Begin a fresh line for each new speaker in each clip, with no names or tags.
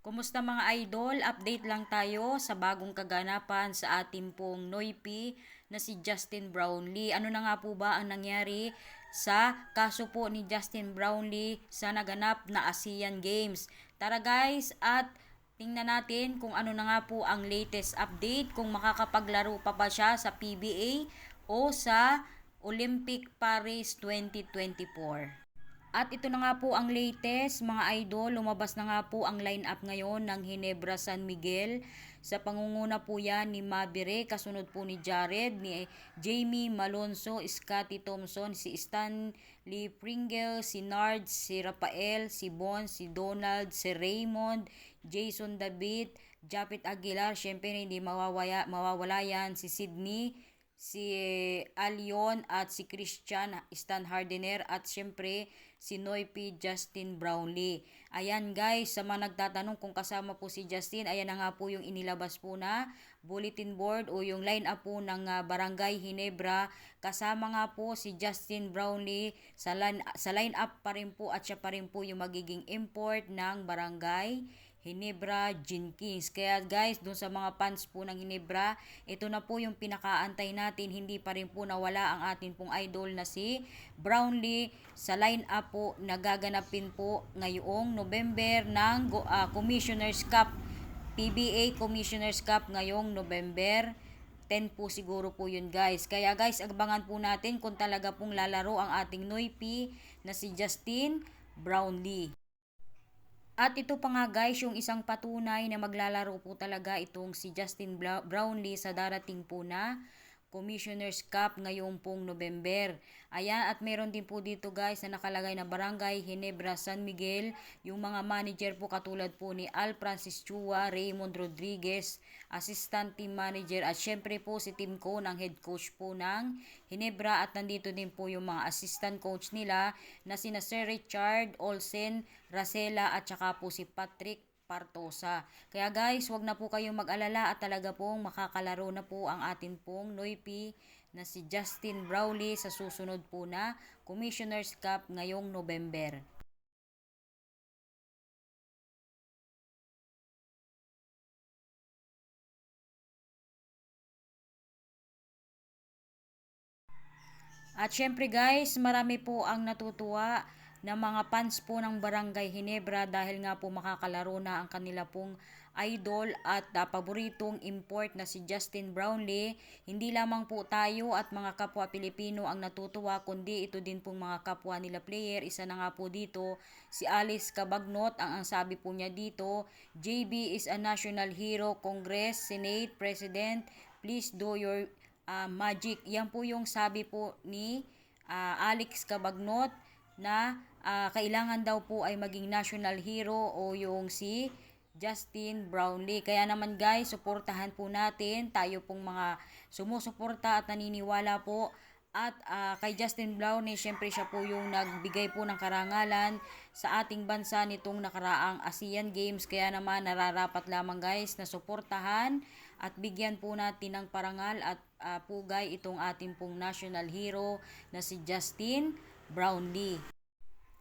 Kumusta mga idol? Update lang tayo sa bagong kaganapan sa ating pong Noipi na si Justin Brownlee. Ano na nga po ba ang nangyari sa kaso po ni Justin Brownlee sa naganap na ASEAN Games? Tara guys at tingnan natin kung ano na nga po ang latest update, kung makakapaglaro pa ba siya sa PBA o sa Olympic Paris 2024. At ito na nga po ang latest mga idol, lumabas na nga po ang lineup ngayon ng Ginebra San Miguel. Sa pangunguna po yan ni Mabire, kasunod po ni Jared, ni Jamie Malonzo, Scotty Thompson, si Stanley Pringle, si Nard, si Rafael, si Bon, si Donald, si Raymond, Jason David, Japit Aguilar, syempre hindi mawawala yan, si Sydney, si Alion at si Christian Stan Hardener at syempre si Noipi Justin Brownlee. Ayan guys, sa mga nagtatanong kung kasama po si Justin, ayan na nga po yung inilabas po na bulletin board o yung line up po ng Barangay Ginebra. Kasama nga po si Justin Brownlee sa line up pa rin po at siya pa rin po yung magiging import ng Barangay Ginebra Jenkins. Kaya guys, dun sa mga fans po ng Ginebra, ito na po yung pinakaantay natin. Hindi pa rin po nawala ang atin pong idol na si Brownlee sa line-up po na gaganapin po ngayong November ng Commissioner's Cup. PBA Commissioner's Cup ngayong November 10 po siguro po yun guys. Kaya guys, abangan po natin kung talaga pong lalaro ang ating Noipi na si Justin Brownlee. At ito pa nga guys, yung isang patunay na maglalaro po talaga itong si Justin Brownlee sa darating po na Commissioner's Cup ngayong pong November. Ayan, at meron din po dito guys na nakalagay na Barangay Ginebra San Miguel. Yung mga manager po katulad po ni Al Francis Chua, Raymond Rodriguez, assistant team manager at syempre po si Tim Co ng head coach po ng Ginebra. At nandito din po yung mga assistant coach nila na sina Sir Richard Olsen, Racela at saka po si Patrick Partosa. Kaya guys, wag na po kayong mag-alala at talaga pong makakalaro na po ang atin pong Noipi na si Justin Brownlee sa susunod po na Commissioner's Cup ngayong November. At syempre guys, marami po ang natutuwa na mga fans po ng Barangay Ginebra dahil nga po makakalaro na ang kanila pong idol at paboritong import na si Justin Brownlee. Hindi lamang po tayo at mga kapwa Pilipino ang natutuwa kundi ito din pong mga kapwa nila player. Isa na nga po dito si Alice Cabagnot. Ang sabi po niya dito, JB is a national hero, Congress, Senate, President, please do your magic. Yan po yung sabi po ni Alex Cabagnot na kailangan daw po ay maging national hero o yung si Justin Brownlee. Kaya naman guys, suportahan po natin tayo pong mga sumusuporta at naniniwala po. At kay Justin Brownlee, syempre siya po yung nagbigay po ng karangalan sa ating bansa nitong nakaraang ASEAN Games. Kaya naman nararapat lamang guys na suportahan at bigyan po natin ng parangal at pugay itong ating pong national hero na si Justin Brownlee.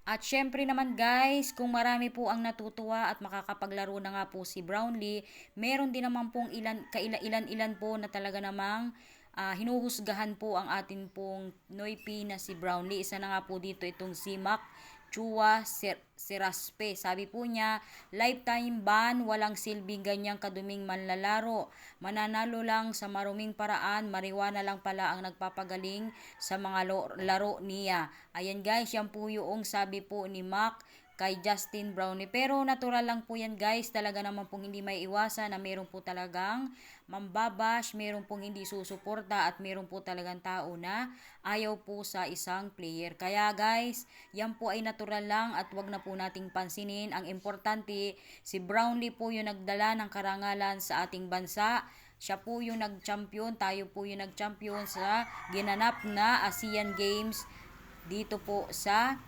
At syempre naman guys, kung marami po ang natutuwa at makakapaglaro na nga po si Brownlee, meron din naman pong ilan-ilan po na talaga namang hinuhusgahan po ang atin pong Noipi na si Brownlee. Isa na nga po dito itong si Mac Chua Seraspe. Sabi po niya, lifetime ban, walang silbing ganyang kaduming manlalaro. Mananalo lang sa maruming paraan, mariwana lang pala ang nagpapagaling sa mga laro niya. Ayan guys, yan po yung sabi po ni Mac kay Justin Brownlee. Pero natural lang po yan guys, talaga naman pong hindi may iwasan na meron po talagang mambabash, meron pong hindi susuporta at meron po talagang tao na ayaw po sa isang player. Kaya guys, yan po ay natural lang at wag na po nating pansinin. Ang importante, si Brownlee po yung nagdala ng karangalan sa ating bansa. Siya po yung nag-champion, tayo po yung nag-champion sa ginanap na ASEAN Games dito po sa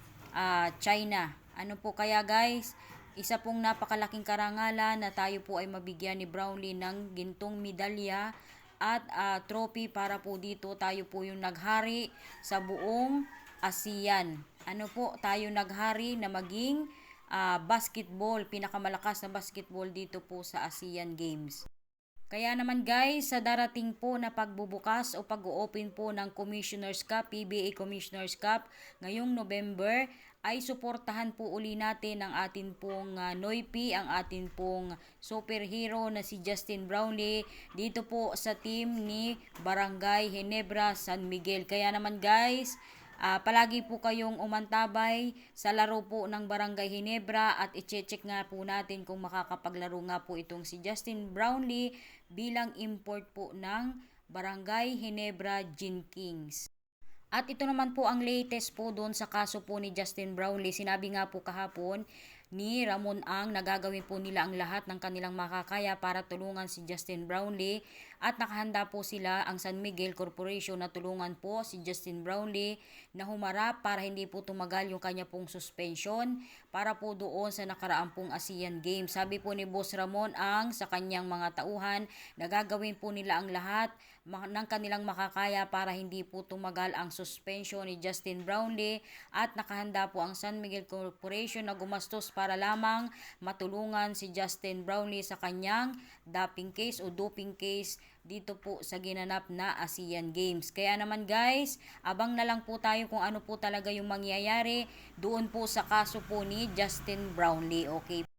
China. Ano po kaya guys, isa pong napakalaking karangalan na tayo po ay mabigyan ni Brownlee ng gintong medalya at trophy para po dito tayo po yung naghari sa buong ASEAN. Ano po, tayo naghari na maging basketball, pinakamalakas na basketball dito po sa ASEAN Games. Kaya naman guys, sa darating po na pagbubukas o pag-open po ng Commissioner's Cup, PBA Commissioner's Cup ngayong November, ay suportahan po uli natin ang atin pong Noipi, ang atin pong superhero na si Justin Brownlee dito po sa team ni Barangay Ginebra San Miguel. Kaya naman guys, palagi po kayong umantabay sa laro po ng Barangay Ginebra at i-check nga po natin kung makakapaglaro nga po itong si Justin Brownlee bilang import po ng Barangay Ginebra Gin Kings. At ito naman po ang latest po doon sa kaso po ni Justin Brownlee. Sinabi nga po kahapon ni Ramon Ang na gagawin po nila ang lahat ng kanilang makakaya para tulungan si Justin Brownlee at nakahanda po sila ang San Miguel Corporation na tulungan po si Justin Brownlee na humarap para hindi po tumagal yung kanya pong suspension para po doon sa nakaraang pong ASEAN Games. Sabi po ni Boss Ramon Ang sa kanyang mga tauhan na gagawin po nila ang lahat ng kanilang makakaya para hindi po tumagal ang suspension ni Justin Brownlee at nakahanda po ang San Miguel Corporation na gumastos para lamang matulungan si Justin Brownlee sa kanyang doping case dito po sa ginanap na ASEAN Games. Kaya naman guys, abang na lang po tayo kung ano po talaga yung mangyayari doon po sa kaso po ni Justin Brownlee. Okay.